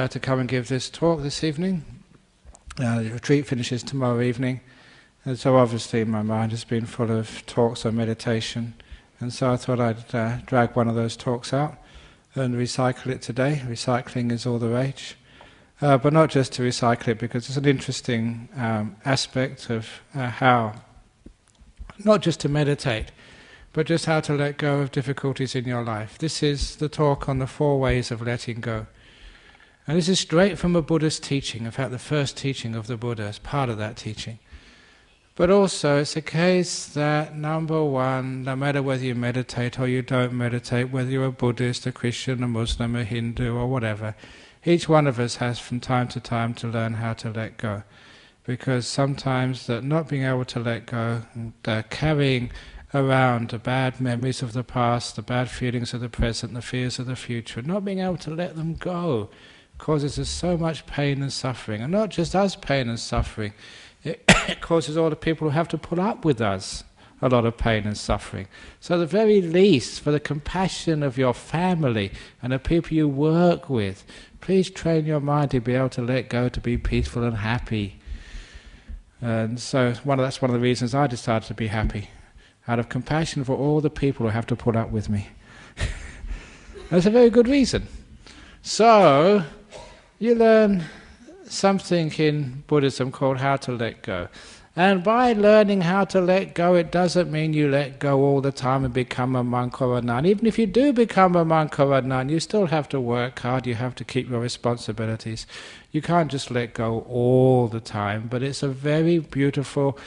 To come and give this talk this evening. The retreat finishes tomorrow evening, and so obviously my mind has been full of talks on meditation, and so I thought I'd drag one of those talks out and recycle it today. Recycling is all the rage, but not just to recycle it, because it's an interesting aspect of how, not just to meditate, but just how to let go of difficulties in your life. This is the talk on the 4 ways of letting go. And this is straight from a Buddhist teaching, in fact the first teaching of the Buddha is part of that teaching. But also it's a case that, number one, no matter whether you meditate or you don't meditate, whether you're a Buddhist, a Christian, a Muslim, a Hindu or whatever, each one of us has from time to time to learn how to let go. Because sometimes that not being able to let go, carrying around the bad memories of the past, the bad feelings of the present, the fears of the future, not being able to let them go, causes us so much pain and suffering, and not just us pain and suffering, it causes all the people who have to put up with us a lot of pain and suffering. So at the very least, for the compassion of your family and the people you work with, please train your mind to be able to let go, to be peaceful and happy. And so that's one of the reasons I decided to be happy, out of compassion for all the people who have to put up with me. That's a very good reason. So you learn something in Buddhism called how to let go. And by learning how to let go, it doesn't mean you let go all the time and become a monk or a nun. Even if you do become a monk or a nun, you still have to work hard, you have to keep your responsibilities. You can't just let go all the time, but it's a very beautiful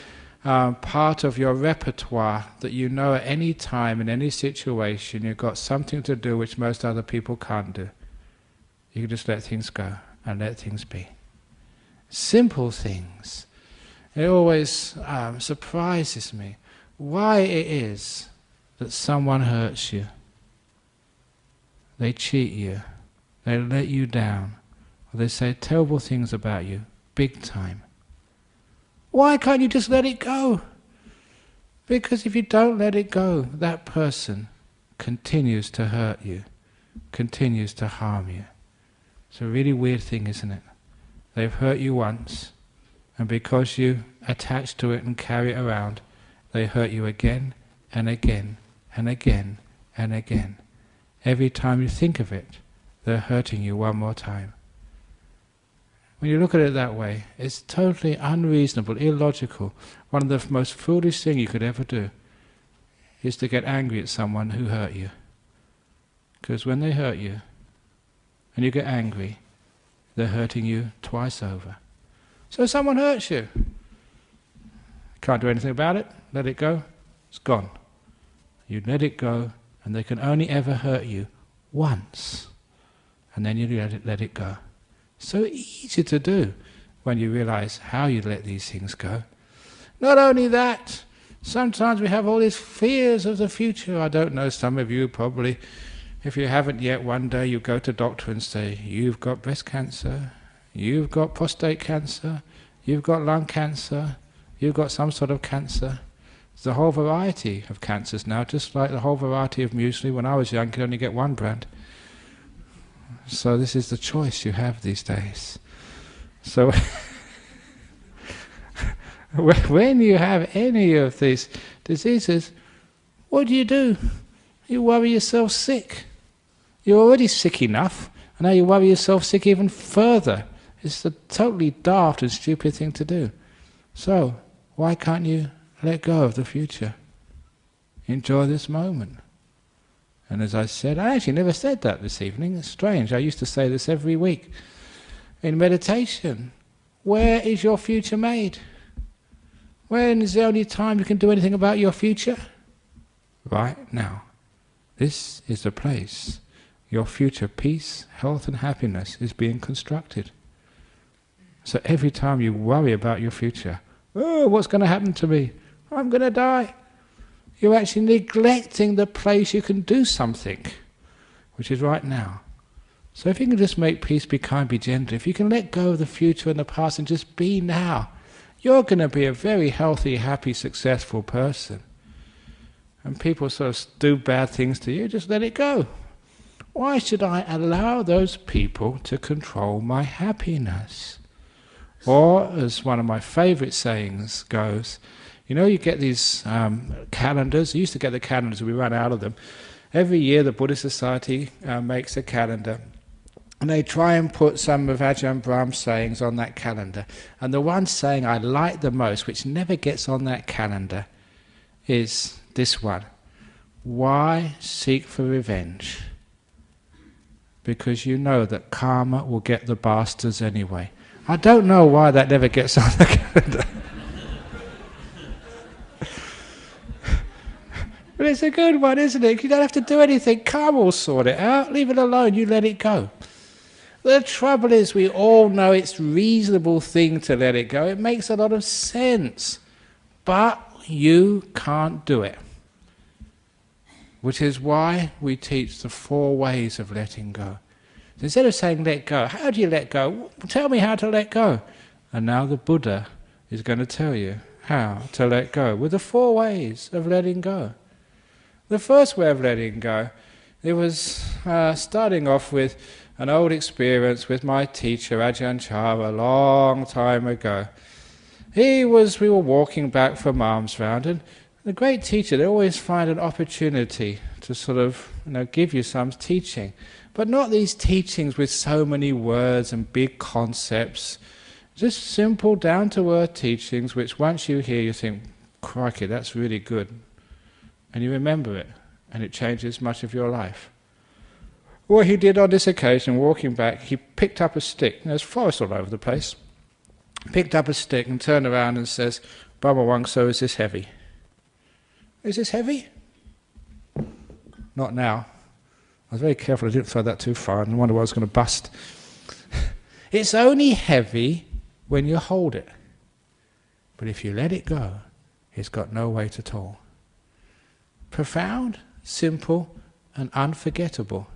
part of your repertoire that you know at any time, in any situation, you've got something to do which most other people can't do. You can just let things go and let things be. Simple things. It always surprises me why it is that someone hurts you. They cheat you. They let you down. Or they say terrible things about you, big time. Why can't you just let it go? Because if you don't let it go, that person continues to hurt you, continues to harm you. It's a really weird thing, isn't it? They've hurt you once, and because you attach to it and carry it around, they hurt you again and again and again and again. Every time you think of it, they're hurting you one more time. When you look at it that way, it's totally unreasonable, illogical. One of the most foolish things you could ever do is to get angry at someone who hurt you. Because when they hurt you, and you get angry, they're hurting you twice over. So someone hurts you. Can't do anything about it, let it go, it's gone. You let it go, and they can only ever hurt you once. And then you let it go. So easy to do when you realize how you let these things go. Not only that, sometimes we have all these fears of the future. I don't know, some of you probably, if you haven't yet, one day you go to the doctor and say, you've got breast cancer, you've got prostate cancer, you've got lung cancer, you've got some sort of cancer. There's a whole variety of cancers now, just like the whole variety of muesli. When I was young, you could only get one brand. So this is the choice you have these days. So when you have any of these diseases, what do? You worry yourself sick. You're already sick enough, and now you worry yourself sick even further. It's a totally daft and stupid thing to do. So, why can't you let go of the future? Enjoy this moment. And as I said, I actually never said that this evening. It's strange. I used to say this every week. In meditation, where is your future made? When is the only time you can do anything about your future? Right now. This is the place your future peace, health and happiness is being constructed. So every time you worry about your future, oh, what's going to happen to me? I'm going to die. You're actually neglecting the place you can do something, which is right now. So if you can just make peace, be kind, be gentle, if you can let go of the future and the past and just be now, you're going to be a very healthy, happy, successful person. And people sort of do bad things to you, just let it go. Why should I allow those people to control my happiness? Or, as one of my favourite sayings goes, you know, you get these calendars. You used to get the calendars, we ran out of them. Every year the Buddhist Society makes a calendar, and they try and put some of Ajahn Brahm's sayings on that calendar. And the one saying I like the most, which never gets on that calendar, is this one: why seek for revenge? Because you know that karma will get the bastards anyway. I don't know why that never gets on the calendar. But it's a good one, isn't it? You don't have to do anything. Karma will sort it out. Leave it alone. You let it go. The trouble is, we all know it's a reasonable thing to let it go. It makes a lot of sense. But you can't do it. Which is why we teach the 4 ways of letting go. So instead of saying let go, how do you let go? Tell me how to let go. And now the Buddha is going to tell you how to let go with the 4 ways of letting go. The first way of letting go, it was starting off with an old experience with my teacher Ajahn Chah a long time ago. We were walking back from alms round, and the great teacher, they always find an opportunity to sort of give you some teaching. But not these teachings with so many words and big concepts. Just simple, down-to-earth teachings which once you hear you think, crikey, that's really good. And you remember it, and it changes much of your life. What he did on this occasion, walking back, he picked up a stick. There's forest all over the place. Picked up a stick and turned around and says, Brahma Wangso, is this heavy? Is this heavy? Not now. I was very careful I didn't throw that too far, and I wonder why I was going to bust. It's only heavy when you hold it. But if you let it go, it's got no weight at all. Profound, simple, and unforgettable.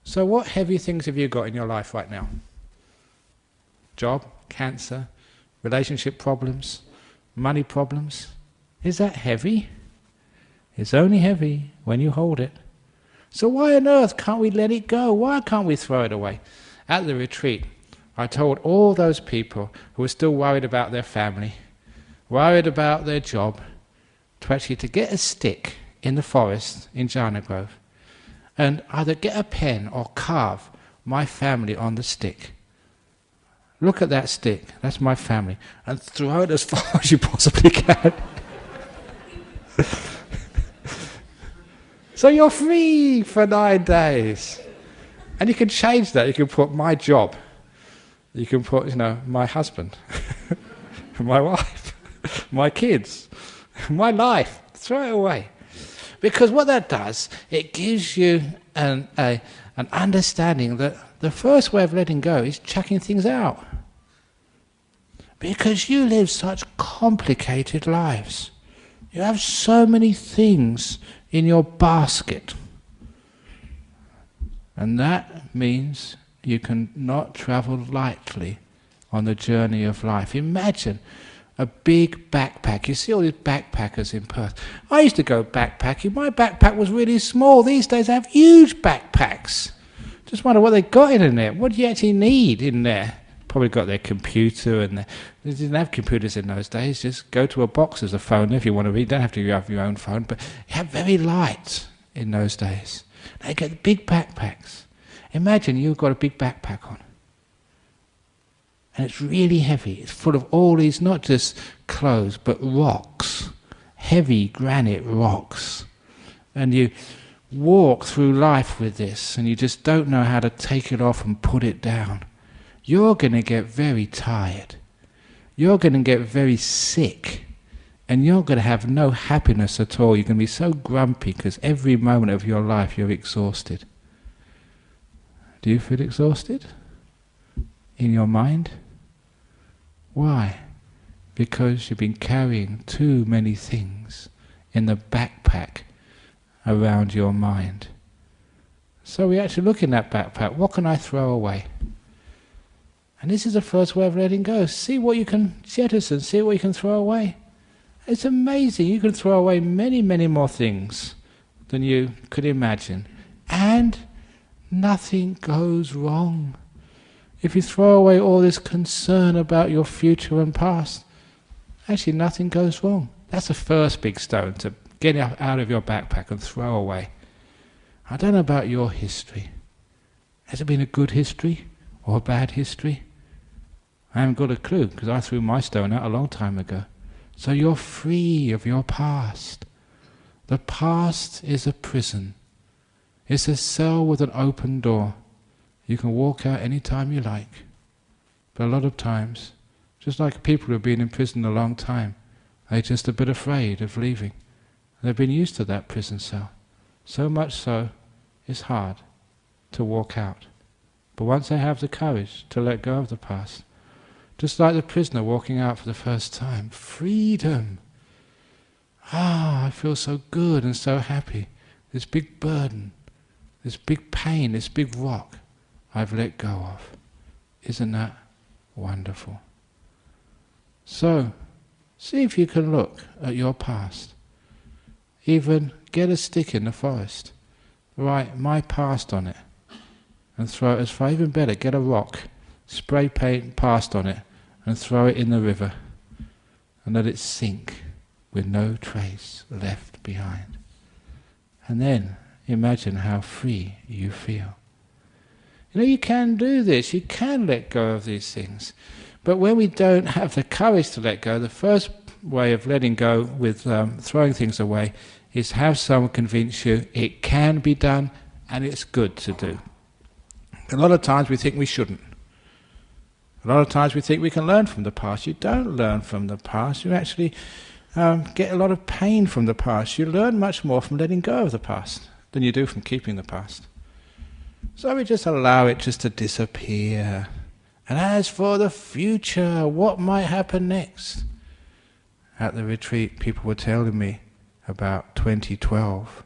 So what heavy things have you got in your life right now? Job, cancer, relationship problems, money problems. Is that heavy? It's only heavy when you hold it. So why on earth can't we let it go? Why can't we throw it away? At the retreat, I told all those people who were still worried about their family, worried about their job, to get a stick in the forest in Jhana Grove and either get a pen or carve my family on the stick. Look at that stick, that's my family, and throw it as far as you possibly can. So you're free for 9 days. And you can change that. You can put my job. You can put, my husband, my wife, my kids, my life. Throw it away. Because what that does, it gives you an understanding that the first way of letting go is chucking things out. Because you live such complicated lives. You have so many things in your basket. And that means you can not travel lightly on the journey of life. Imagine a big backpack. You see all these backpackers in Perth. I used to go backpacking. My backpack was really small. These days I have huge backpacks. Just wonder what they got in there. What do you actually need in there? Probably got their computer, and they didn't have computers in those days. Just go to a box as a phone if you want to read. Don't have to have your own phone, but you have very light in those days. They get big backpacks. Imagine you've got a big backpack on. And it's really heavy. It's full of all these, not just clothes, but rocks. Heavy granite rocks. And you walk through life with this, and you just don't know how to take it off and put it down. You're going to get very tired. You're going to get very sick. And you're going to have no happiness at all. You're going to be so grumpy because every moment of your life you're exhausted. Do you feel exhausted? In your mind? Why? Because you've been carrying too many things in the backpack around your mind. So we actually look in that backpack. What can I throw away? And this is the first way of letting go. See what you can jettison, see what you can throw away. It's amazing. You can throw away many, many more things than you could imagine. And nothing goes wrong. If you throw away all this concern about your future and past, actually nothing goes wrong. That's the first big stone to get out of your backpack and throw away. I don't know about your history. Has it been a good history or a bad history? I haven't got a clue, because I threw my stone out a long time ago. So you're free of your past. The past is a prison. It's a cell with an open door. You can walk out any time you like. But a lot of times, just like people who have been in prison a long time, they're just a bit afraid of leaving. They've been used to that prison cell. So much so, it's hard to walk out. But once they have the courage to let go of the past, just like the prisoner walking out for the first time, freedom. I feel so good and so happy. This big burden, this big pain, this big rock, I've let go of. Isn't that wonderful? So, see if you can look at your past. Even get a stick in the forest, write my past on it, and throw it as far. Even better, get a rock, spray paint past on it, and throw it in the river, and let it sink with no trace left behind. And then imagine how free you feel. You know, you can do this, you can let go of these things. But when we don't have the courage to let go, the first way of letting go with throwing things away is have someone convince you it can be done and it's good to do. A lot of times we think we shouldn't. A lot of times we think we can learn from the past. You don't learn from the past. You actually get a lot of pain from the past. You learn much more from letting go of the past than you do from keeping the past. So we just allow it just to disappear. And as for the future, what might happen next? At the retreat, people were telling me about 2012,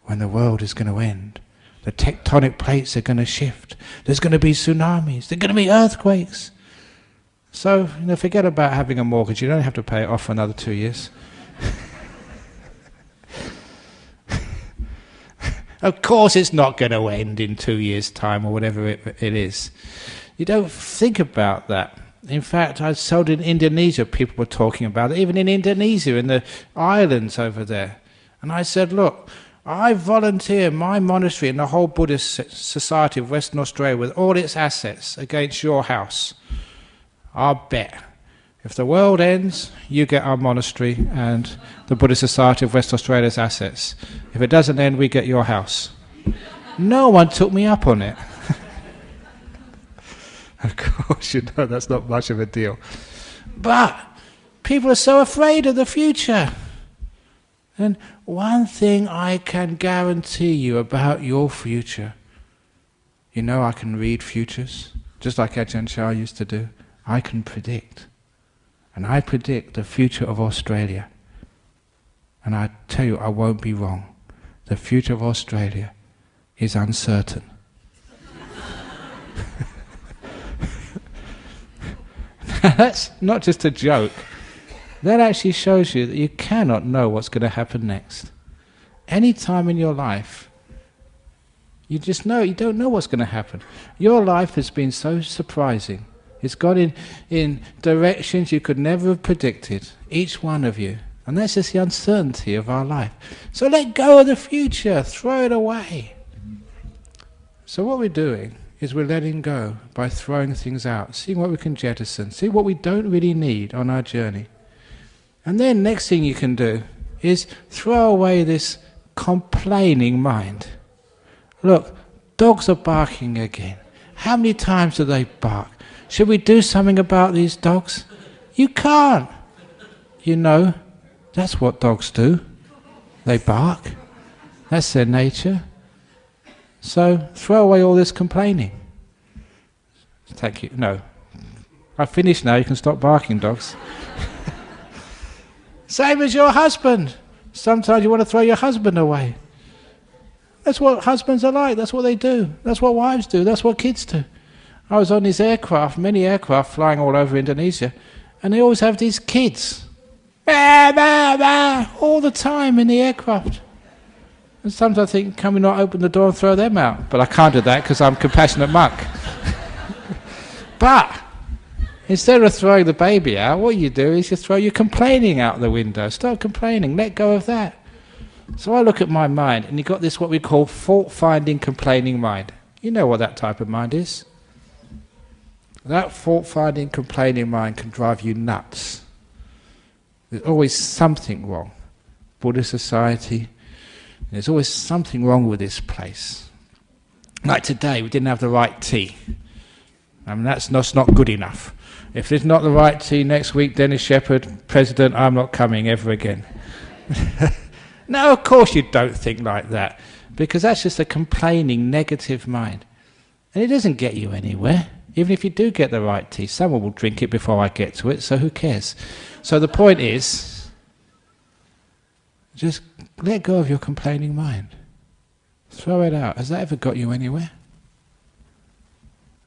when the world is going to end. The tectonic plates are going to shift. There's going to be tsunamis. There's going to be earthquakes. So, forget about having a mortgage. You don't have to pay it off for another 2 years. Of course it's not going to end in 2 years' time or whatever it is. You don't think about that. In fact, I saw in Indonesia, people were talking about it, even in Indonesia, in the islands over there. And I said, look, I volunteer my monastery and the whole Buddhist society of Western Australia with all its assets against your house. I'll bet. If the world ends, you get our monastery and the Buddhist Society of West Australia's assets. If it doesn't end, we get your house. No one took me up on it. Of course, that's not much of a deal. But people are so afraid of the future. And one thing I can guarantee you about your future, I can read futures, just like Ajahn Chah used to do. I can predict. And I predict the future of Australia. And I tell you, I won't be wrong. The future of Australia is uncertain. That's not just a joke. That actually shows you that you cannot know what's going to happen next. Any time in your life, you don't know what's going to happen. Your life has been so surprising. It's gone in directions you could never have predicted, each one of you. And that's just the uncertainty of our life. So let go of the future, throw it away. So what we're doing is we're letting go by throwing things out, seeing what we can jettison, see what we don't really need on our journey. And then next thing you can do is throw away this complaining mind. Look, dogs are barking again. How many times do they bark? Should we do something about these dogs? You can't. That's what dogs do. They bark. That's their nature. So throw away all this complaining. Thank you. No. I've finished now. You can stop barking, dogs. Same as your husband. Sometimes you want to throw your husband away. That's what husbands are like. That's what they do. That's what wives do. That's what kids do. I was on these aircraft, many aircraft flying all over Indonesia, and they always have these kids, bah, bah, bah, all the time in the aircraft. And sometimes I think, can we not open the door and throw them out? But I can't do that because I'm a compassionate monk. But instead of throwing the baby out, what you do is you throw your complaining out the window. Stop complaining, let go of that. So I look at my mind, and you've got this what we call fault-finding, complaining mind. You know what that type of mind is. That fault-finding, complaining mind can drive you nuts. There's always something wrong. Buddhist society, there's always something wrong with this place. Like today, we didn't have the right tea. I mean, that's not good enough. If it's not the right tea next week, Dennis Shepherd, President, I'm not coming ever again. No, of course you don't think like that, because that's just a complaining, negative mind. And it doesn't get you anywhere. Even if you do get the right tea, someone will drink it before I get to it, so who cares? So the point is, just let go of your complaining mind. Throw it out. Has that ever got you anywhere?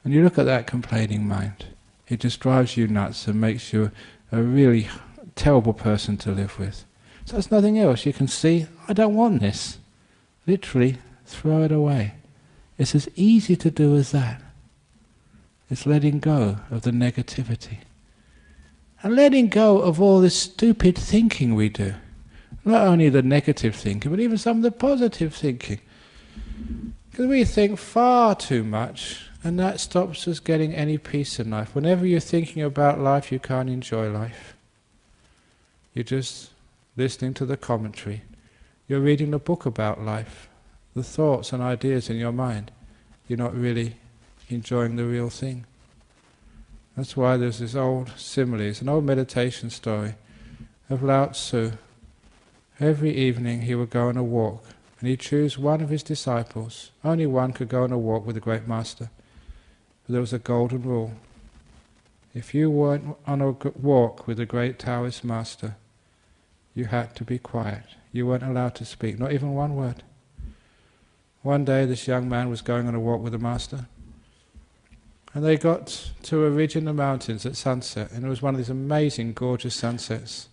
And you look at that complaining mind, it just drives you nuts and makes you a really terrible person to live with. So there's nothing else. You can see, I don't want this. Literally, throw it away. It's as easy to do as that. It's letting go of the negativity. And letting go of all this stupid thinking we do. Not only the negative thinking, but even some of the positive thinking. Because we think far too much, and that stops us getting any peace in life. Whenever you're thinking about life, you can't enjoy life. You're just listening to the commentary. You're reading a book about life. The thoughts and ideas in your mind. You're not really enjoying the real thing. That's why there's this old simile, it's an old meditation story of Lao Tzu. Every evening he would go on a walk, and he'd choose one of his disciples. Only one could go on a walk with the great master. But there was a golden rule. If you weren't on a walk with the great Taoist master, you had to be quiet. You weren't allowed to speak, not even one word. One day this young man was going on a walk with the master, and they got to a ridge in the mountains at sunset, and it was one of these amazing, gorgeous sunsets.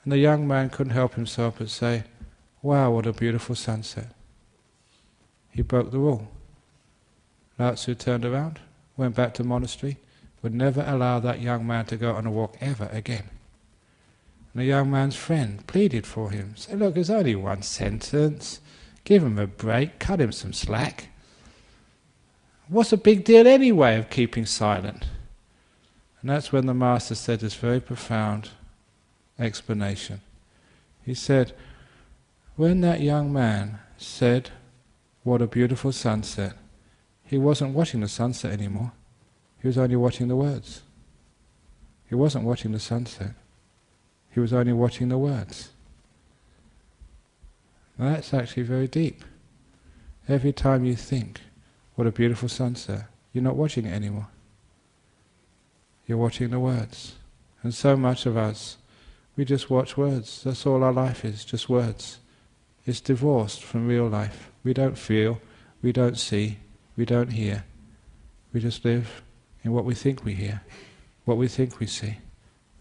And the young man couldn't help himself but say, "Wow, what a beautiful sunset." He broke the rule. Lao Tzu turned around, went back to the monastery, would never allow that young man to go on a walk ever again. And the young man's friend pleaded for him, said, "Look, there's only one sentence. Give him a break, cut him some slack. What's the big deal anyway of keeping silent?" And that's when the master said this very profound explanation. He said, when that young man said, "What a beautiful sunset," he wasn't watching the sunset anymore. He was only watching the words. He wasn't watching the sunset. He was only watching the words. Now that's actually very deep. Every time you think, "What a beautiful sunset," you're not watching it anymore. You're watching the words. And so much of us, we just watch words. That's all our life is, just words. It's divorced from real life. We don't feel, we don't see, we don't hear. We just live in what we think we hear, what we think we see,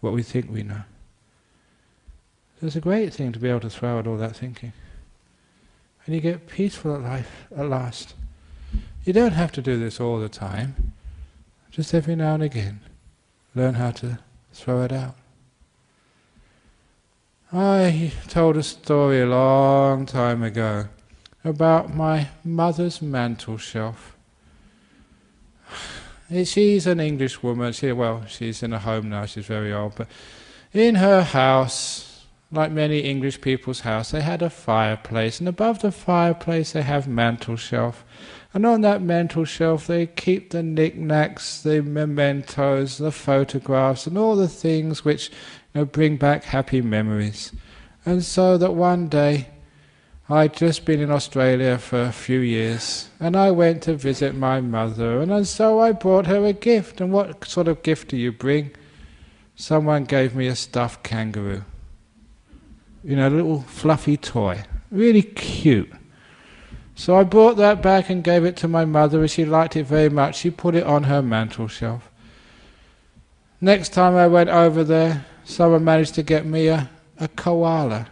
what we think we know. So it's a great thing to be able to throw out all that thinking. And you get peaceful at life at last. You don't have to do this all the time. Just every now and again, learn how to throw it out. I told a story a long time ago about my mother's mantel shelf. She's an English woman. She's in a home now, she's very old, but in her house, like many English people's house, they had a fireplace, and above the fireplace they have mantel shelf. And on that mantel shelf they keep the knickknacks, the mementos, the photographs, and all the things which bring back happy memories. And so that one day, I'd just been in Australia for a few years, and I went to visit my mother, and so I brought her a gift. And what sort of gift do you bring? Someone gave me a stuffed kangaroo. A little fluffy toy, really cute. So I brought that back and gave it to my mother, and she liked it very much. She put it on her mantel shelf. Next time I went over there, someone managed to get me a koala.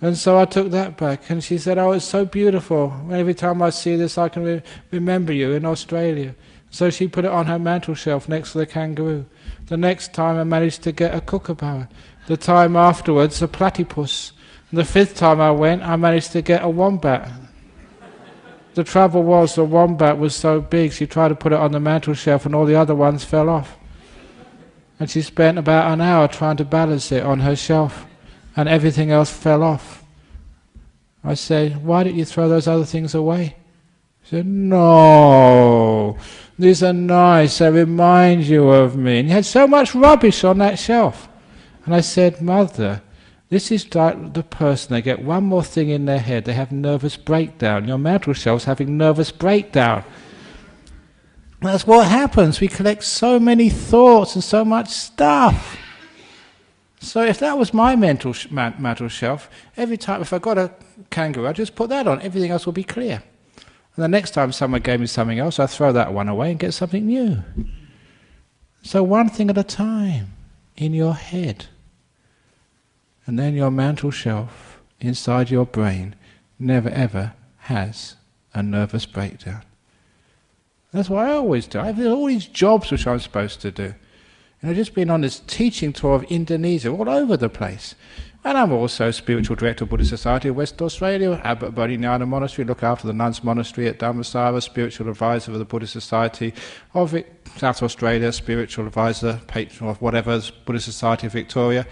And so I took that back, and she said, "Oh, it's so beautiful. Every time I see this, I can remember you in Australia." So she put it on her mantel shelf next to the kangaroo. The next time I managed to get a kookaburra. The time afterwards, a platypus. And the fifth time I went, I managed to get a wombat. The trouble was, the wombat was so big, she tried to put it on the mantel shelf and all the other ones fell off. And she spent about an hour trying to balance it on her shelf, and everything else fell off. I said, "Why didn't you throw those other things away?" She said, "No, these are nice, they remind you of me. And you had so much rubbish on that shelf." And I said, "Mother, this is like the person, they get one more thing in their head, they have nervous breakdown. Your mantel shelf's having nervous breakdown." That's what happens. We collect so many thoughts and so much stuff. So if that was my mantel shelf, every time if I got a kangaroo, I'd just put that on. Everything else will be clear. And the next time someone gave me something else, I'd throw that one away and get something new. So one thing at a time in your head. And then your mantel shelf inside your brain never ever has a nervous breakdown. That's what I always do. I have all these jobs which I'm supposed to do. And I've just been on this teaching tour of Indonesia, all over the place. And I'm also Spiritual Director of Buddhist Society of West Australia, Abbot of Bodhinyana Monastery, look after the nuns' monastery at Dhammasara, Spiritual Advisor of the Buddhist Society of South Australia, Spiritual Advisor, Patron of whatever, Buddhist Society of Victoria,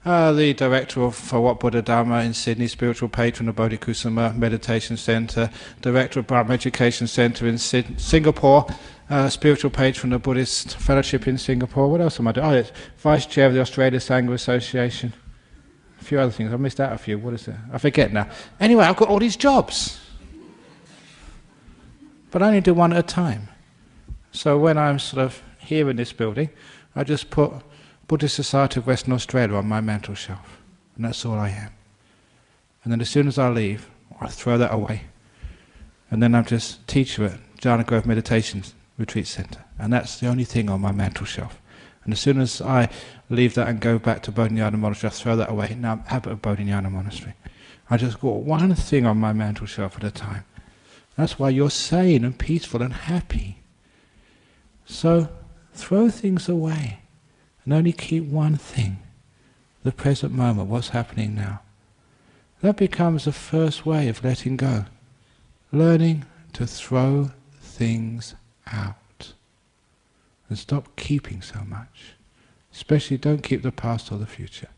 the Director for Wat Buddha Dhamma in Sydney, Spiritual Patron of Bodhikusama Meditation Centre, Director of Brahm Education Centre in Singapore, Spiritual Patron of Buddhist Fellowship in Singapore. What else am I doing? Oh, Vice Chair of the Australia Sangha Association. A few other things. I missed out a few. What is it? I forget now. Anyway, I've got all these jobs. But I only do one at a time. So when I'm sort of here in this building, I just put Buddhist Society of Western Australia on my mantel shelf. And that's all I am. And then as soon as I leave, I throw that away. And then I'm just teacher at Jhana Grove Meditation Retreat Centre. And that's the only thing on my mantel shelf. And as soon as I leave that and go back to Bodhinyana Monastery, I throw that away. Now I'm Abbot of Bodhinyana Monastery. I just got one thing on my mantel shelf at a time. That's why you're sane and peaceful and happy. So throw things away and only keep one thing, the present moment, what's happening now. That becomes the first way of letting go. Learning to throw things out. And stop keeping so much. Especially don't keep the past or the future.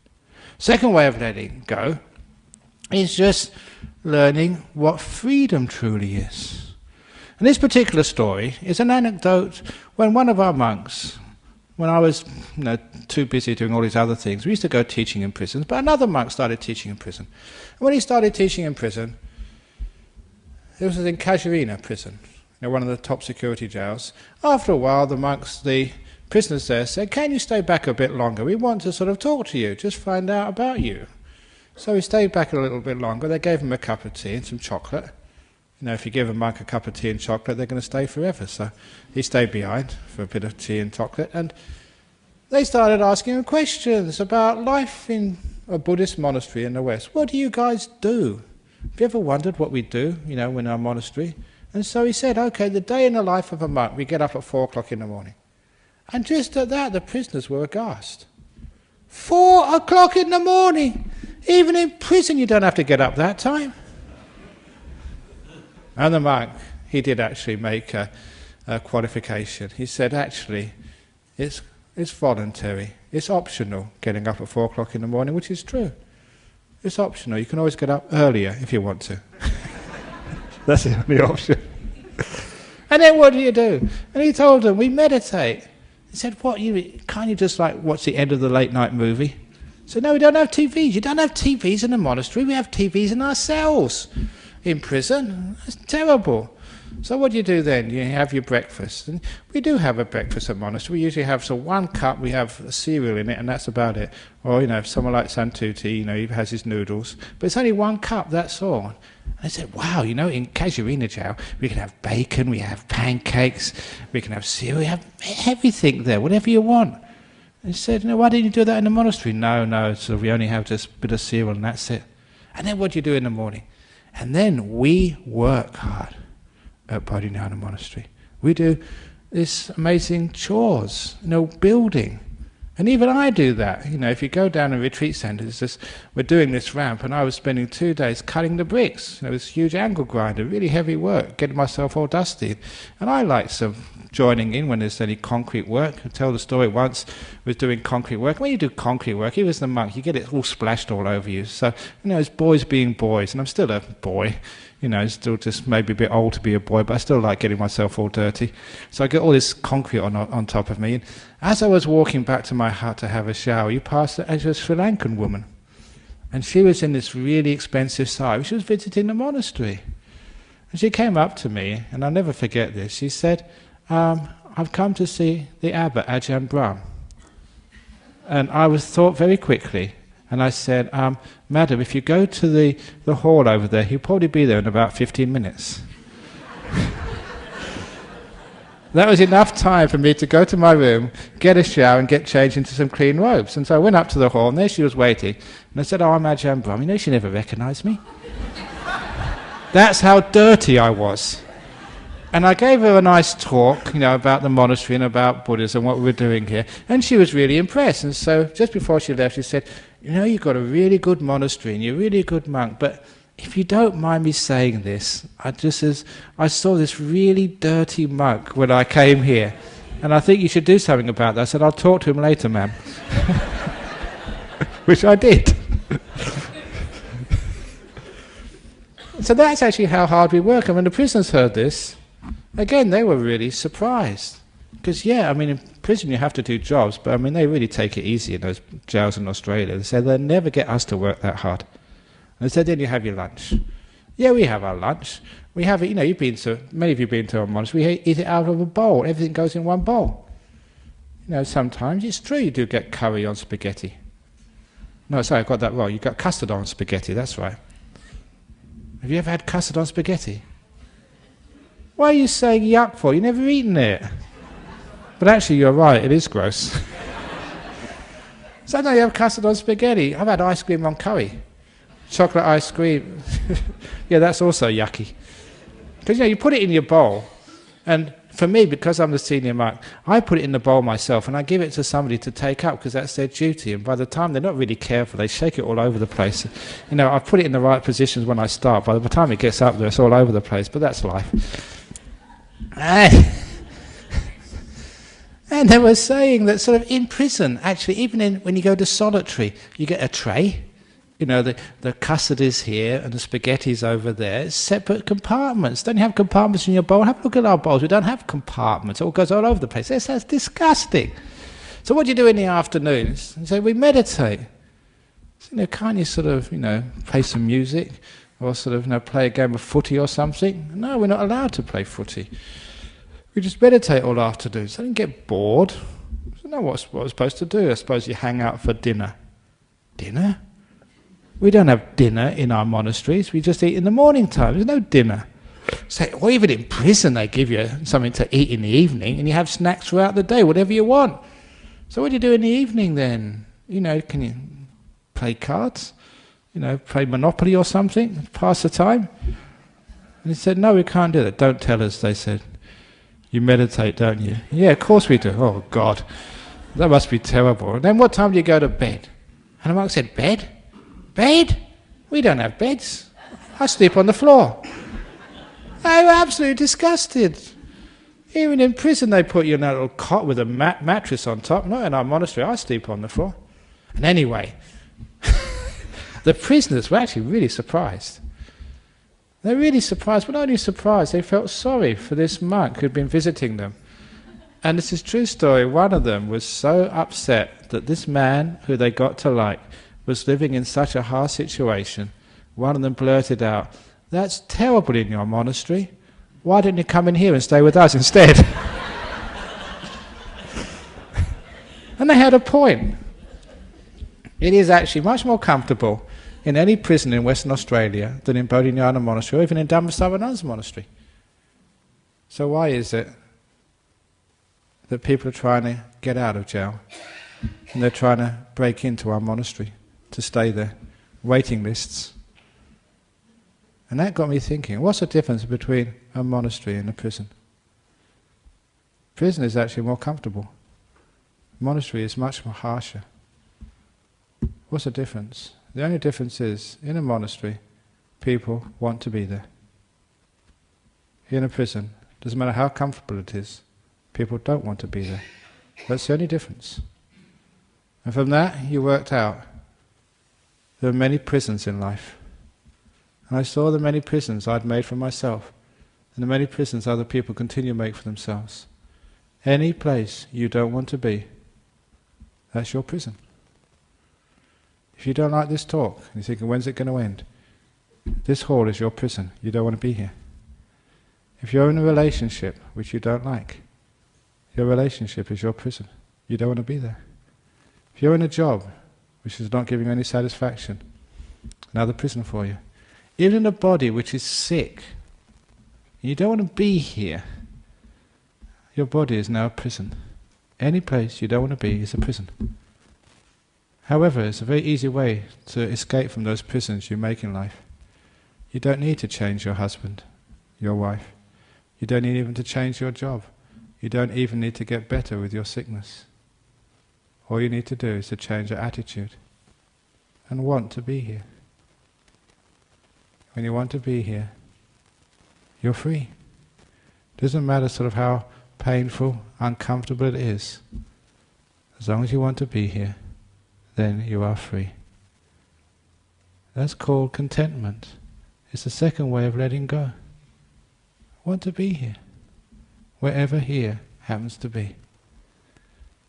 Second way of letting go is just learning what freedom truly is. And this particular story is an anecdote when one of our monks, when I was too busy doing all these other things, we used to go teaching in prisons, but another monk started teaching in prison. And when he started teaching in prison, it was in Casuarina prison, one of the top security jails. After a while, the prisoners there said, "Can you stay back a bit longer? We want to sort of talk to you, just find out about you." So he stayed back a little bit longer. They gave him a cup of tea and some chocolate. If you give a monk a cup of tea and chocolate, they're going to stay forever. So he stayed behind for a bit of tea and chocolate. And they started asking him questions about life in a Buddhist monastery in the West. What do you guys do? Have you ever wondered what we do, in our monastery? And so he said, okay, the day in the life of a monk, we get up at 4 o'clock in the morning. And just at that, the prisoners were aghast. 4 o'clock in the morning! Even in prison you don't have to get up that time. And the monk, he did actually make a qualification. He said, actually, it's voluntary. It's optional getting up at 4 o'clock in the morning, which is true. It's optional. You can always get up earlier if you want to. That's the only option. And then what do you do? And he told them, we meditate. He said, can't you just watch the end of the late night movie? So no, we don't have TVs. You don't have TVs in the monastery. We have TVs in our cells. In prison. That's terrible. So what do you do then? You have your breakfast. And we do have a breakfast at monastery. We usually have one cup, we have a cereal in it, and that's about it. Or, if someone like Santuti, he has his noodles. But it's only 1 cup, that's all. And I said, wow, in Casuarina Jail, we can have bacon, we have pancakes, we can have cereal, we have everything there, whatever you want. And he said, why didn't you do that in the monastery? No, so we only have just a bit of cereal and that's it. And then what do you do in the morning? And then we work hard at Bodhinyana Monastery. We do this amazing chores, building. And even I do that. If you go down a retreat centre, we're doing this ramp, and I was spending 2 days cutting the bricks. This huge angle grinder, really heavy work, getting myself all dusty. And I like some joining in when there's any concrete work. I tell the story once, I was doing concrete work. When you do concrete work, even as the monk, you get it all splashed all over you. So, it's boys being boys, and I'm still a boy. Still just maybe a bit old to be a boy, but I still like getting myself all dirty. So I get all this concrete on top of me. And as I was walking back to my hut to have a shower, you passed a Sri Lankan woman. And she was in this really expensive sari. She was visiting the monastery. And she came up to me, and I'll never forget this. She said, I've come to see the abbot, Ajahn Brahm. And I thought very quickly, and I said, Madam, if you go to the hall over there, he'll probably be there in about 15 minutes. That was enough time for me to go to my room, get a shower, and get changed into some clean robes. And so I went up to the hall, and there she was waiting. And I said, I'm Ajahn Brahm. She never recognised me. That's how dirty I was. And I gave her a nice talk, about the monastery and about Buddhism, what we were doing here. And she was really impressed. And so just before she left, she said, you've got a really good monastery and you're really a good monk, but if you don't mind me saying this, I saw this really dirty monk when I came here, and I think you should do something about that. I said, I'll talk to him later, ma'am. Which I did. So that's actually how hard we work. And when the prisoners heard this, again, they were really surprised. Because, in prison you have to do jobs, but they really take it easy in those jails in Australia. They said they'll never get us to work that hard. And they said, then you have your lunch. Yeah, we have our lunch. We have it, many of you have been to a monastery, we eat it out of a bowl. Everything goes in one bowl. Sometimes it's true you do get curry on spaghetti. No, sorry, I got that wrong. You got custard on spaghetti, that's right. Have you ever had custard on spaghetti? Why are you saying yuck for? You've never eaten it. But actually, you're right, it is gross. Sometimes you have custard on spaghetti. I've had ice cream on curry. Chocolate ice cream. Yeah, that's also yucky. Because, you put it in your bowl, and for me, because I'm the senior monk, I put it in the bowl myself, and I give it to somebody to take up, because that's their duty. And by the time they're not really careful, they shake it all over the place. I put it in the right positions when I start. By the time it gets up there, it's all over the place, but that's life. And they were saying that sort of in prison, actually, even when you go to solitary, you get a tray. The custard is here and the spaghetti's over there. It's separate compartments. Don't you have compartments in your bowl? Have a look at our bowls. We don't have compartments. It all goes all over the place. That's disgusting. So what do you do in the afternoons? And so we meditate. So, can't you sort of, play some music or sort of, play a game of footy or something? No, we're not allowed to play footy. We just meditate all afternoon. So I didn't get bored. So no, what we're supposed to do? I suppose you hang out for dinner. Dinner? We don't have dinner in our monasteries. We just eat in the morning time. There's no dinner. So, or even in prison, they give you something to eat in the evening, and you have snacks throughout the day, whatever you want. So what do you do in the evening then? Can you play cards? Play Monopoly or something? Pass the time? And he said, no, we can't do that. Don't tell us, they said. You meditate, don't you? Yeah, of course we do. Oh, God. That must be terrible. And then what time do you go to bed? And the monk said, bed? Bed? We don't have beds. I sleep on the floor. They were absolutely disgusted. Even in prison they put you in a little cot with a mattress on top. Not in our monastery, I sleep on the floor. And anyway, the prisoners were actually really surprised. They're really surprised, but not only surprised, they felt sorry for this monk who'd been visiting them. And this is a true story. One of them was so upset that this man, who they got to like, was living in such a hard situation. One of them blurted out, "That's terrible in your monastery. Why didn't you come in here and stay with us instead? And they had a point. It is actually much more comfortable in any prison in Western Australia than in Bodhinyana Monastery or even in Dhammasavanan's monastery. So why is it that people are trying to get out of jail and they're trying to break into our monastery to stay there? Waiting lists. And that got me thinking, what's the difference between a monastery and a prison? Prison is actually more comfortable. Monastery is much more harsher. What's the difference? The only difference is, in a monastery, people want to be there. In a prison, doesn't matter how comfortable it is, people don't want to be there. That's the only difference. And from that, you worked out there are many prisons in life. And I saw the many prisons I'd made for myself, and the many prisons other people continue to make for themselves. Any place you don't want to be, that's your prison. If you don't like this talk, and you're thinking, when's it going to end? This hall is your prison. You don't want to be here. If you're in a relationship which you don't like, your relationship is your prison. You don't want to be there. If you're in a job which is not giving you any satisfaction, another prison for you. Even in a body which is sick, you don't want to be here, your body is now a prison. Any place you don't want to be is a prison. However, it's a very easy way to escape from those prisons you make in life. You don't need to change your husband, your wife. You don't need even to change your job. You don't even need to get better with your sickness. All you need to do is to change your attitude and want to be here. When you want to be here, you're free. Doesn't matter sort of how painful, uncomfortable it is. As long as you want to be here, then you are free. That's called contentment. It's the second way of letting go. Want to be here, wherever here happens to be.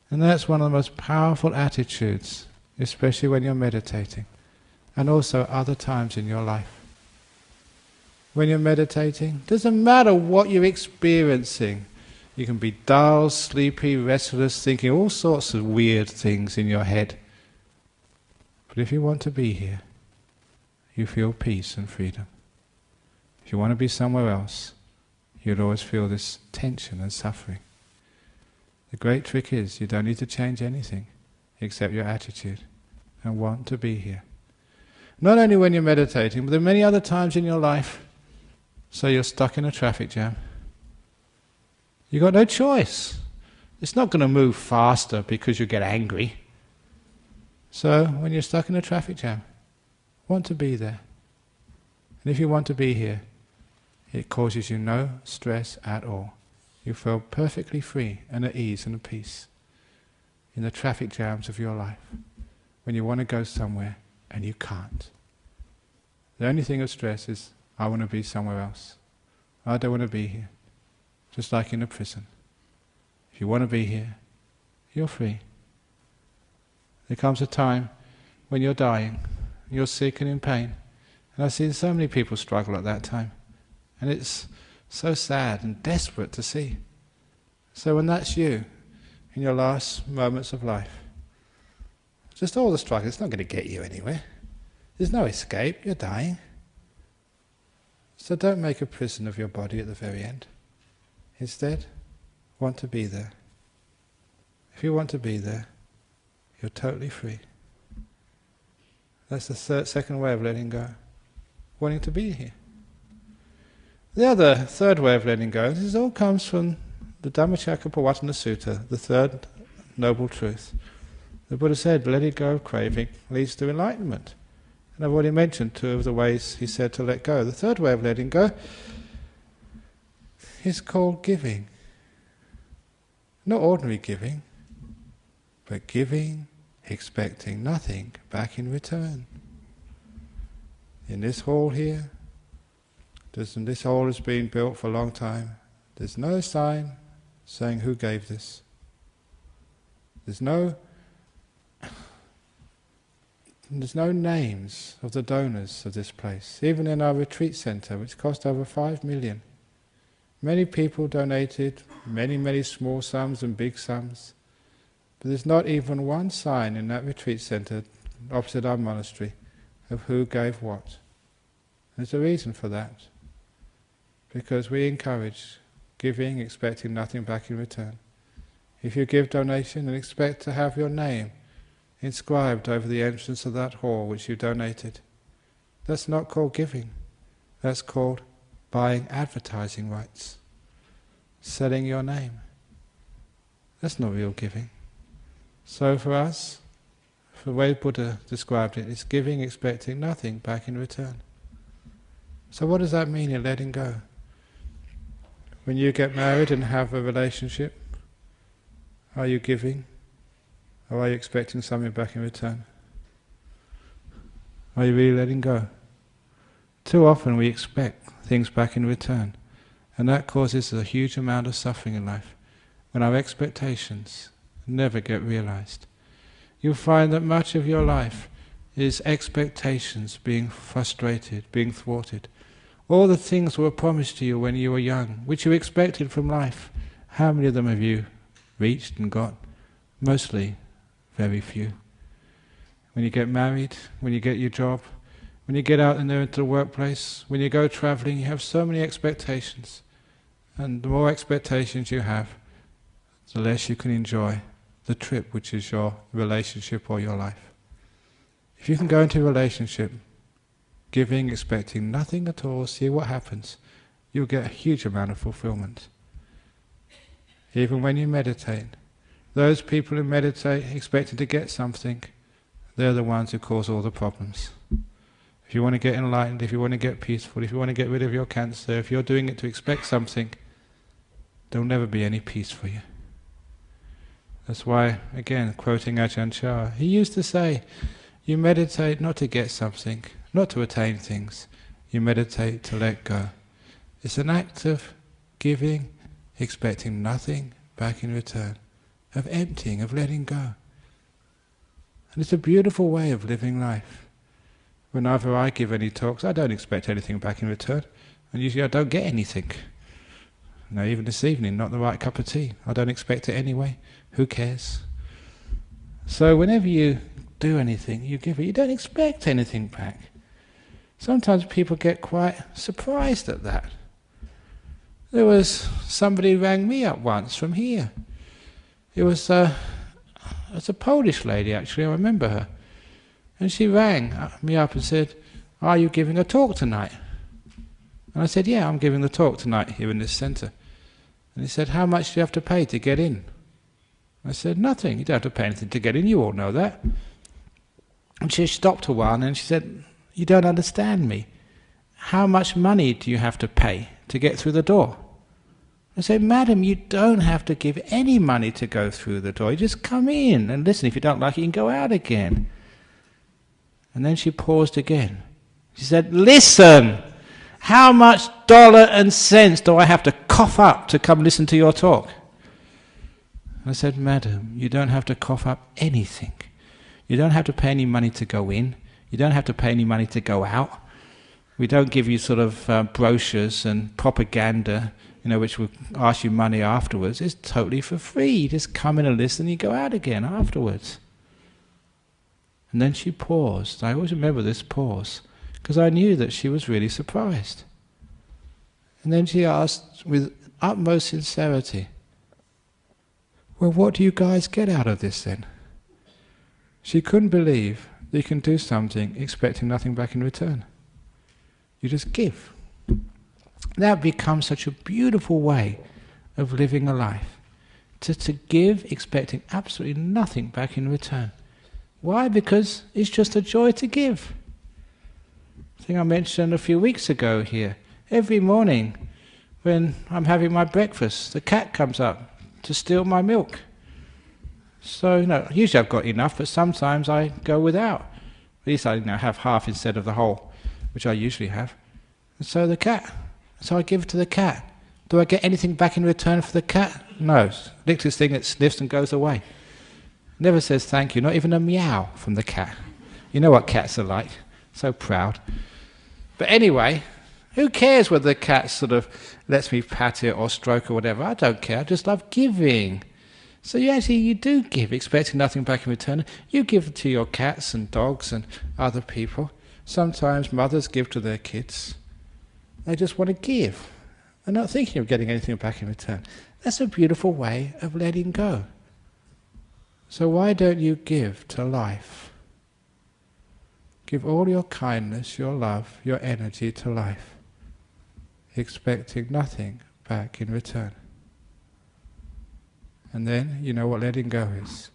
And that's one of the most powerful attitudes, especially when you're meditating, and also other times in your life. When you're meditating, doesn't matter what you're experiencing. You can be dull, sleepy, restless, thinking all sorts of weird things in your head. But if you want to be here, you feel peace and freedom. If you want to be somewhere else, you'll always feel this tension and suffering. The great trick is you don't need to change anything except your attitude and want to be here. Not only when you're meditating, but there are many other times in your life. So you're stuck in a traffic jam. You've got no choice. It's not going to move faster because you get angry. So when you're stuck in a traffic jam, want to be there. And if you want to be here, it causes you no stress at all. You feel perfectly free and at ease and at peace in the traffic jams of your life. When you want to go somewhere and you can't. The only thing of stress is, I want to be somewhere else. I don't want to be here. Just like in a prison. If you want to be here, you're free. There comes a time when you're dying, you're sick and in pain. And I've seen so many people struggle at that time. And it's so sad and desperate to see. So when that's you, in your last moments of life, just all the struggle, it's not going to get you anywhere. There's no escape, you're dying. So don't make a prison of your body at the very end. Instead, want to be there. If you want to be there, you're totally free. That's the second way of letting go. Wanting to be here. The third way of letting go, this all comes from the Dhammacakkappavattana Sutta, the third noble truth. The Buddha said, letting go of craving leads to enlightenment. And I've already mentioned two of the ways he said to let go. The third way of letting go is called giving. Not ordinary giving, but giving, expecting nothing back in return. In this hall here, this hall has been built for a long time. There's no sign saying who gave this. There's no names of the donors of this place. Even in our retreat centre, which cost over 5 million, Many people donated many small sums and big sums, but there's not even one sign in that retreat centre opposite our monastery of who gave what. There's a reason for that, because we encourage giving, expecting nothing back in return. If you give donation and expect to have your name inscribed over the entrance of that hall which you donated, that's not called giving. That's called buying advertising rights, selling your name. That's not real giving. So for us, the way Buddha described it, it's giving expecting nothing back in return. So what does that mean in letting go? When you get married and have a relationship, are you giving, or are you expecting something back in return? Are you really letting go? Too often we expect things back in return, and that causes a huge amount of suffering in life, when our expectations never get realized. You'll find that much of your life is expectations being frustrated, being thwarted. All the things were promised to you when you were young, which you expected from life. How many of them have you reached and got? Mostly very few. When you get married, when you get your job, when you get out in there into the workplace, when you go travelling, you have so many expectations. And the more expectations you have, the less you can enjoy the trip, which is your relationship or your life. If you can go into a relationship giving, expecting nothing at all, see what happens, you'll get a huge amount of fulfillment. Even when you meditate, those people who meditate expecting to get something, they're the ones who cause all the problems. If you want to get enlightened, if you want to get peaceful, if you want to get rid of your cancer, if you're doing it to expect something, there'll never be any peace for you. That's why, again, quoting Ajahn Chah, he used to say, you meditate not to get something, not to attain things. You meditate to let go. It's an act of giving, expecting nothing back in return, of emptying, of letting go. And it's a beautiful way of living life. Whenever I give any talks, I don't expect anything back in return, and usually I don't get anything. No, even this evening, not the right cup of tea. I don't expect it anyway. Who cares? So whenever you do anything, you give it, you don't expect anything back. Sometimes people get quite surprised at that. There was somebody who rang me up once from here. It was a Polish lady, actually, I remember her. And she rang me up and said, are you giving a talk tonight? And I said, yeah, I'm giving the talk tonight here in this centre. And he said, how much do you have to pay to get in? I said, nothing, you don't have to pay anything to get in, you all know that. And she stopped a while and she said, you don't understand me. How much money do you have to pay to get through the door? I said, madam, you don't have to give any money to go through the door. You just come in and listen. If you don't like it, you can go out again. And then she paused again. She said, listen, how much dollar and cents do I have to cough up to come listen to your talk? I said, madam, you don't have to cough up anything. You don't have to pay any money to go in. You don't have to pay any money to go out. We don't give you sort of brochures and propaganda, which will ask you money afterwards. It's totally for free. You just come in and listen, and you go out again afterwards. And then she paused. I always remember this pause, because I knew that she was really surprised. And then she asked with utmost sincerity, well, what do you guys get out of this then? She couldn't believe that you can do something expecting nothing back in return. You just give. That becomes such a beautiful way of living a life. To give expecting absolutely nothing back in return. Why? Because it's just a joy to give. I think I mentioned a few weeks ago here. Every morning when I'm having my breakfast, the cat comes up to steal my milk. So, usually I've got enough, but sometimes I go without. At least I have half instead of the whole, which I usually have. And so I give it to the cat. Do I get anything back in return for the cat? No. Licks this thing, it sniffs and goes away. Never says thank you, not even a meow from the cat. You know what cats are like, so proud. But anyway, Who cares whether the cat sort of lets me pat it or stroke or whatever? I don't care. I just love giving. So you do give, expecting nothing back in return. You give to your cats and dogs and other people. Sometimes mothers give to their kids. They just want to give. They're not thinking of getting anything back in return. That's a beautiful way of letting go. So why don't you give to life? Give all your kindness, your love, your energy to life, expecting nothing back in return. And then you know what letting go is,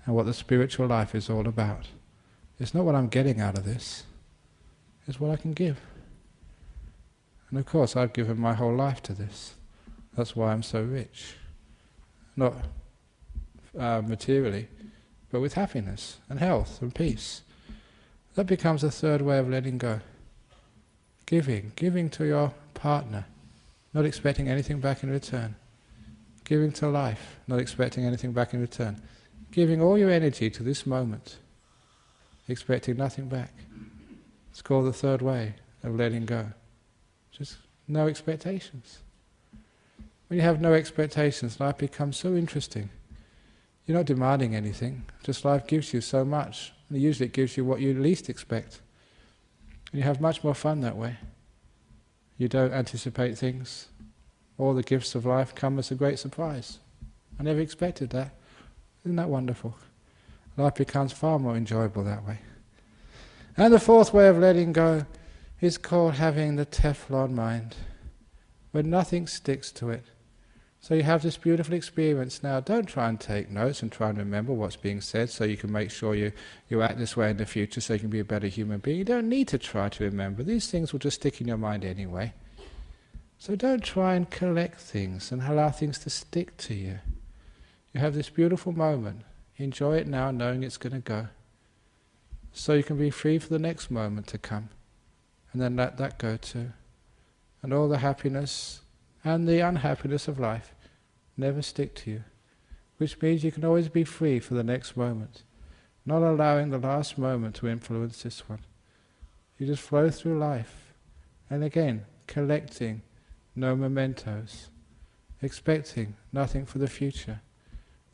and what the spiritual life is all about. It's not what I'm getting out of this, it's what I can give. And of course I've given my whole life to this. That's why I'm so rich. Not materially, but with happiness and health and peace. That becomes a third way of letting go. Giving to your partner, not expecting anything back in return. Giving to life, not expecting anything back in return. Giving all your energy to this moment, expecting nothing back. It's called the third way of letting go. Just no expectations. When you have no expectations, life becomes so interesting. You're not demanding anything, just life gives you so much. And usually it gives you what you least expect. And you have much more fun that way. You don't anticipate things. All the gifts of life come as a great surprise. I never expected that. Isn't that wonderful? Life becomes far more enjoyable that way. And the fourth way of letting go is called having the Teflon mind, where nothing sticks to it. So you have this beautiful experience now. Don't try and take notes and try and remember what's being said so you can make sure you act this way in the future so you can be a better human being. You don't need to try to remember. These things will just stick in your mind anyway. So don't try and collect things and allow things to stick to you. You have this beautiful moment. Enjoy it now knowing it's going to go. So you can be free for the next moment to come. And then let that go too. And all the happiness and the unhappiness of life never stick to you. Which means you can always be free for the next moment. Not allowing the last moment to influence this one. You just flow through life. And again, collecting no mementos. Expecting nothing for the future.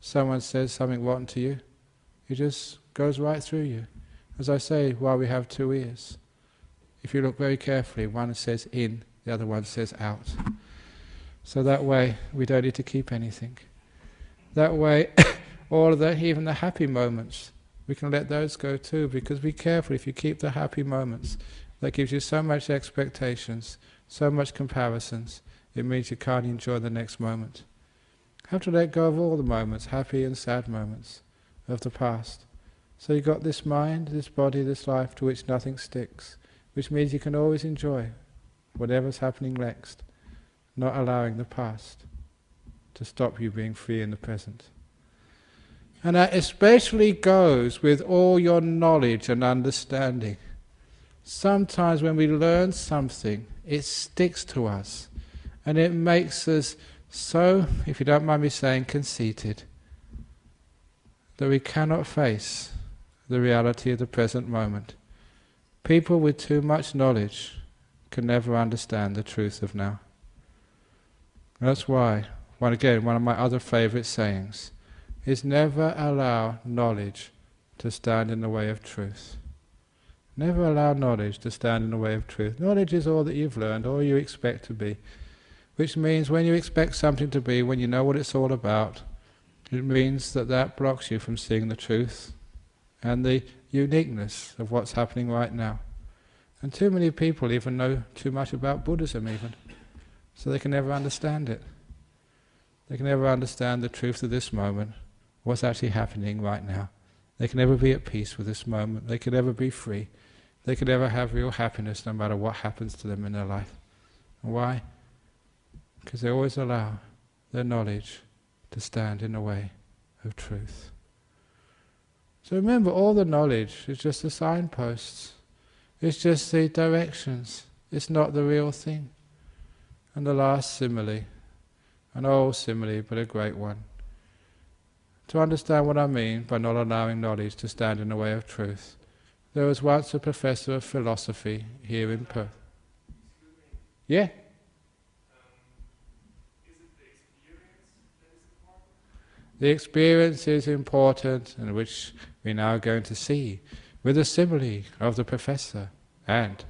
Someone says something rotten to you, it just goes right through you. As I say, while we have two ears, if you look very carefully, one says in, the other one says out. So that way we don't need to keep anything. That way all of the, even the happy moments, we can let those go too, because be careful, if you keep the happy moments, that gives you so much expectations, so much comparisons, it means you can't enjoy the next moment. Have to let go of all the moments, happy and sad moments of the past. So you've got this mind, this body, this life to which nothing sticks, which means you can always enjoy whatever's happening next, not allowing the past to stop you being free in the present. And that especially goes with all your knowledge and understanding. Sometimes when we learn something, it sticks to us, and it makes us so, if you don't mind me saying, conceited, that we cannot face the reality of the present moment. People with too much knowledge can never understand the truth of now. That's why, one of my other favourite sayings is never allow knowledge to stand in the way of truth. Never allow knowledge to stand in the way of truth. Knowledge is all that you've learned, all you expect to be. Which means when you expect something to be, when you know what it's all about, it means that that blocks you from seeing the truth and the uniqueness of what's happening right now. And too many people even know too much about Buddhism even, so they can never understand it. They can never understand the truth of this moment, what's actually happening right now. They can never be at peace with this moment. They can never be free. They can never have real happiness no matter what happens to them in their life. And why? Because they always allow their knowledge to stand in the way of truth. So remember, all the knowledge is just the signposts. It's just the directions. It's not the real thing. And the last simile, an old simile but a great one. To understand what I mean by not allowing knowledge to stand in the way of truth, there was once a professor of philosophy here in Perth. Yeah? The experience is important, and which we're now going to see with a simile of the professor. And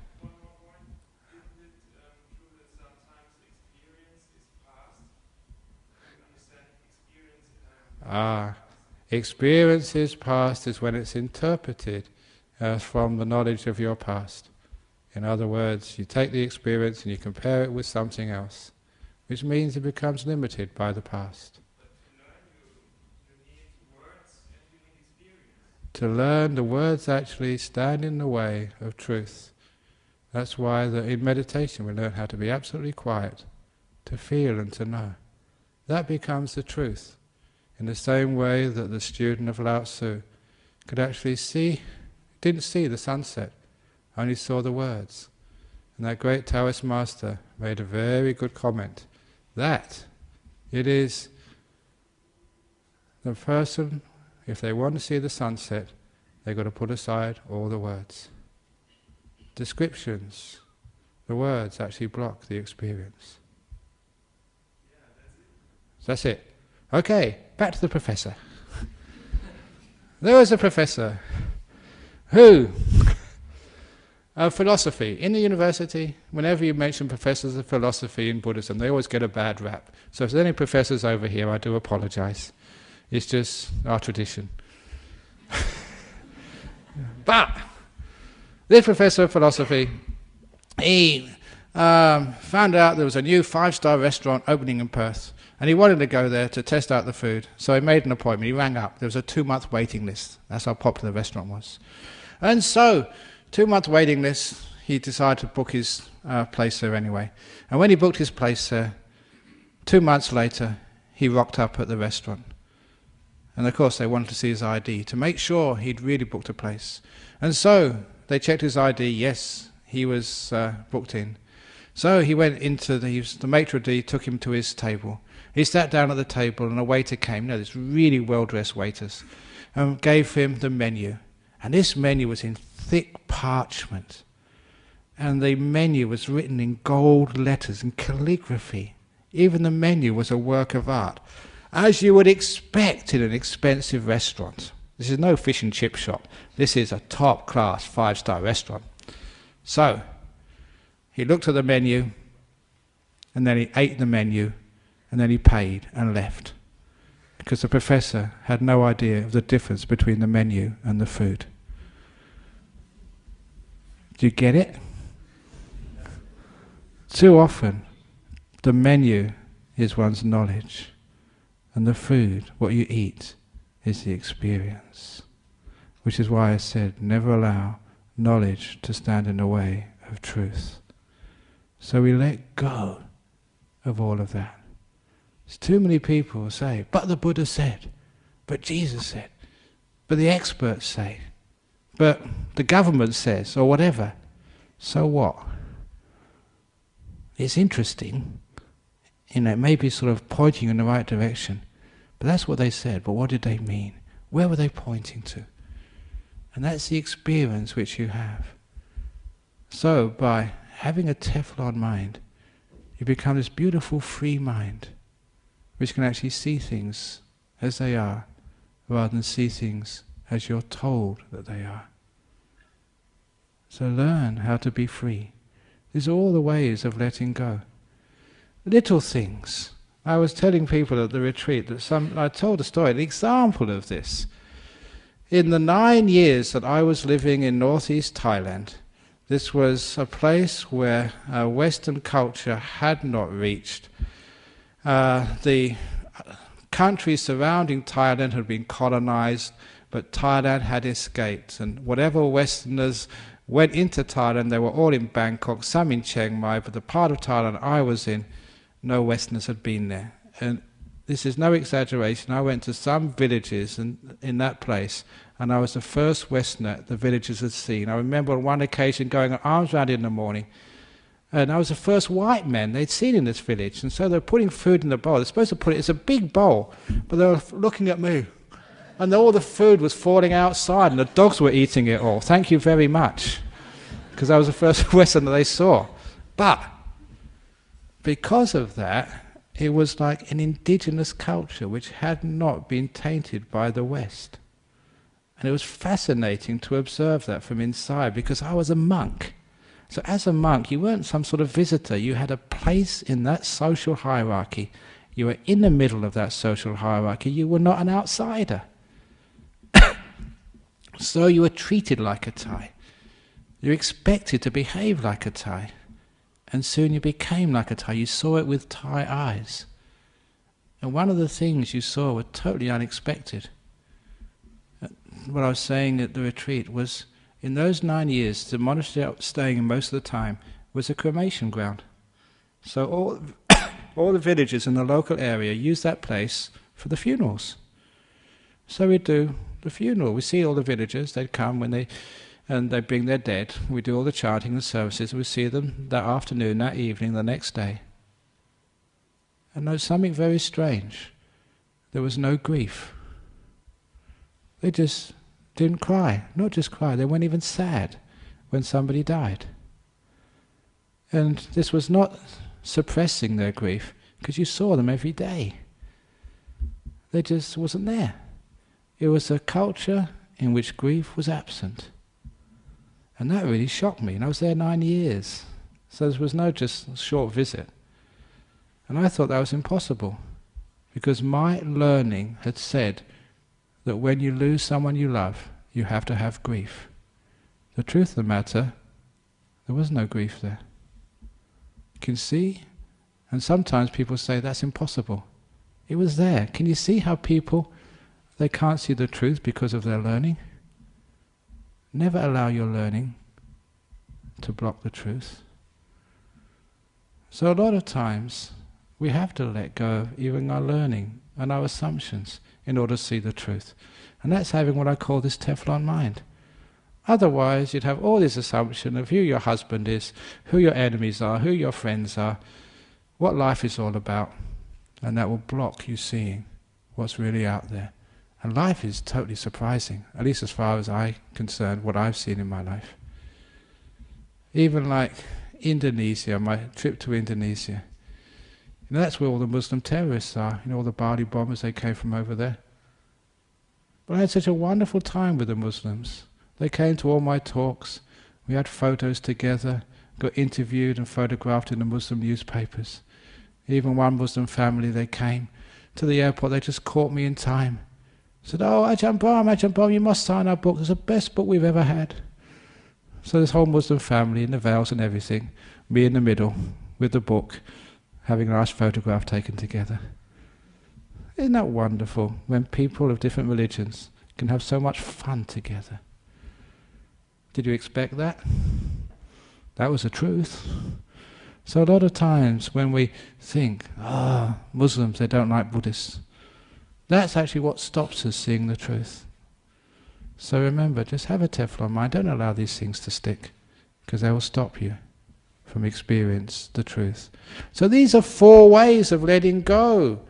experience is past is when it's interpreted from the knowledge of your past. In other words, you take the experience and you compare it with something else, which means it becomes limited by the past. To learn, the words actually stand in the way of truth. That's why in meditation we learn how to be absolutely quiet, to feel and to know. That becomes the truth. In the same way that the student of Lao Tzu could actually didn't see the sunset, only saw the words. And that great Taoist master made a very good comment, that it is the person, if they want to see the sunset, they've got to put aside all the words. Descriptions, the words actually block the experience. That's it. Okay, back to the professor. There was a professor who, of philosophy, in the university, whenever you mention professors of philosophy in Buddhism, they always get a bad rap. So if there's any professors over here, I do apologize. It's just our tradition. But this professor of philosophy, he found out there was a new 5-star restaurant opening in Perth, and he wanted to go there to test out the food. So he made an appointment. He rang up. There was a 2-month waiting list. That's how popular the restaurant was. And so, 2-month waiting list, he decided to book his place there anyway. And when he booked his place there, 2 months later, he rocked up at the restaurant. And of course they wanted to see his ID to make sure he'd really booked a place. And so they checked his ID, yes, he was booked in. So he went into the maitre d' took him to his table. He sat down at the table and a waiter came, this really well-dressed waiters, and gave him the menu. And this menu was in thick parchment. And the menu was written in gold letters and calligraphy. Even the menu was a work of art, as you would expect in an expensive restaurant. This is no fish and chip shop. This is a top-class 5-star restaurant. So, he looked at the menu, and then he ate the menu, and then he paid and left. Because the professor had no idea of the difference between the menu and the food. Do you get it? Too often, the menu is one's knowledge, and the food, what you eat, is the experience. Which is why I said, never allow knowledge to stand in the way of truth. So we let go of all of that. There's too many people who say, but the Buddha said, but Jesus said, but the experts say, but the government says, or whatever. So what? It's interesting, it may be sort of pointing in the right direction, but that's what they said, but what did they mean? Where were they pointing to? And that's the experience which you have. So by having a Teflon mind, you become this beautiful free mind, which can actually see things as they are, rather than see things as you're told that they are. So learn how to be free. These are all the ways of letting go. Little things. I was telling people at the retreat that I told a story, an example of this. In the 9 years that I was living in northeast Thailand, this was a place where Western culture had not reached. The countries surrounding Thailand had been colonized, but Thailand had escaped. And whatever Westerners went into Thailand, they were all in Bangkok, some in Chiang Mai, but the part of Thailand I was in, no Westerners had been there. And this is no exaggeration. I went to some villages in that place, and I was the first Westerner the villagers had seen. I remember on one occasion going arms round in the morning, and I was the first white man they'd seen in this village. And so they were putting food in the bowl. They're supposed to put it, it's a big bowl, but they were looking at me. And all the food was falling outside, and the dogs were eating it all. Thank you very much, because I was the first Westerner they saw. But because of that, it was like an indigenous culture which had not been tainted by the West. And it was fascinating to observe that from inside, because I was a monk. So as a monk, you weren't some sort of visitor. You had a place in that social hierarchy. You were in the middle of that social hierarchy. You were not an outsider. So you were treated like a Thai. You were expected to behave like a Thai. And soon you became like a Thai. You saw it with Thai eyes. And one of the things you saw were totally unexpected. What I was saying at the retreat was, in those 9 years, the monastery I was staying in most of the time was a cremation ground. So all the villages in the local area used that place for the funerals. So we'd do the funeral. We see all the villagers, they'd come when they bring their dead. We do all the chanting and services. We see them that afternoon, that evening, the next day. And there was something very strange. There was no grief. They just didn't cry. Not just cry, they weren't even sad when somebody died. And this was not suppressing their grief, because you saw them every day. They just wasn't there. It was a culture in which grief was absent. And that really shocked me. And I was there 9 years. So this was no just short visit. And I thought that was impossible, because my learning had said that when you lose someone you love, you have to have grief. The truth of the matter, there was no grief there. You can see, and sometimes people say that's impossible. It was there. Can you see how people, they can't see the truth because of their learning? Never allow your learning to block the truth. So a lot of times we have to let go of even our learning and our assumptions in order to see the truth. And that's having what I call this Teflon mind. Otherwise you'd have all this assumption of who your husband is, who your enemies are, who your friends are, what life is all about, and that will block you seeing what's really out there. And life is totally surprising, at least as far as I'm concerned, what I've seen in my life. Even like Indonesia, my trip to Indonesia, that's where all the Muslim terrorists are, all the Bali bombers, they came from over there. But I had such a wonderful time with the Muslims. They came to all my talks, we had photos together, got interviewed and photographed in the Muslim newspapers. Even one Muslim family, they came to the airport, they just caught me in time. Said, "Oh, Ajahn Brahm, you must sign our book, it's the best book we've ever had." So this whole Muslim family in the veils and everything, me in the middle with the book, having a nice photograph taken together. Isn't that wonderful when people of different religions can have so much fun together? Did you expect that? That was the truth. So a lot of times when we think, Muslims, they don't like Buddhists, that's actually what stops us seeing the truth. So remember, just have a Teflon mind, don't allow these things to stick, because they will stop you from experience the truth. So these are 4 ways of letting go.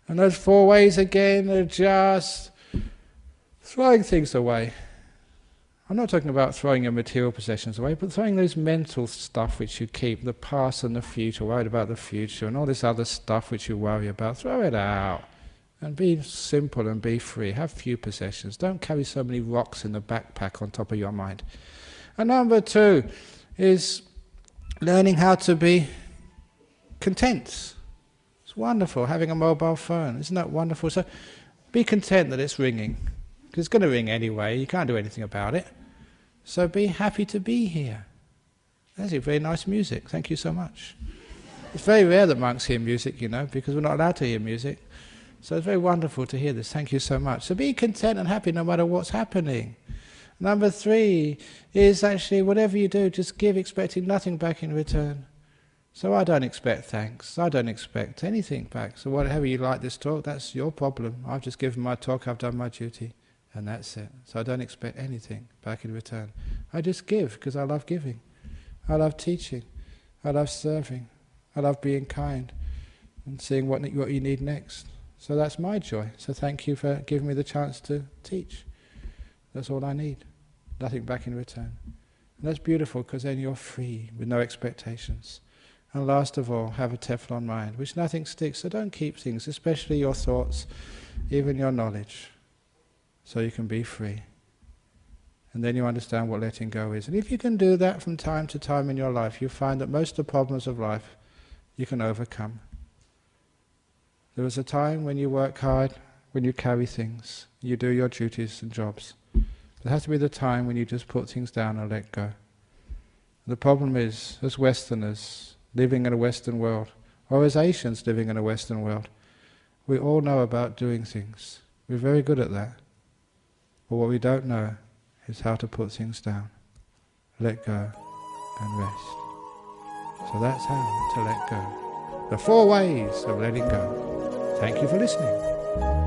And those 4 ways again are just throwing things away. I'm not talking about throwing your material possessions away, but throwing those mental stuff which you keep, the past and the future, worried about the future, and all this other stuff which you worry about, throw it out. And be simple and be free. Have few possessions. Don't carry so many rocks in the backpack on top of your mind. And number 2 is learning how to be content. It's wonderful having a mobile phone. Isn't that wonderful? So be content that it's ringing, because it's going to ring anyway. You can't do anything about it. So be happy to be here. That's very nice music. Thank you so much. It's very rare that monks hear music, because we're not allowed to hear music. So it's very wonderful to hear this. Thank you so much. So be content and happy no matter what's happening. Number 3 is actually whatever you do, just give, expecting nothing back in return. So I don't expect thanks. I don't expect anything back. So whatever you like this talk, that's your problem. I've just given my talk, I've done my duty, and that's it. So I don't expect anything back in return. I just give because I love giving. I love teaching. I love serving. I love being kind and seeing what you need next. So that's my joy. So thank you for giving me the chance to teach. That's all I need. Nothing back in return. And that's beautiful, because then you're free with no expectations. And last of all, have a Teflon mind, which nothing sticks, so don't keep things, especially your thoughts, even your knowledge, so you can be free. And then you understand what letting go is. And if you can do that from time to time in your life, you find that most of the problems of life you can overcome. There is a time when you work hard, when you carry things, you do your duties and jobs. There has to be the time when you just put things down and let go. The problem is, as Westerners living in a Western world, or as Asians living in a Western world, we all know about doing things. We're very good at that. But what we don't know is how to put things down, let go and rest. So that's how to let go. The 4 ways of letting go. Thank you for listening.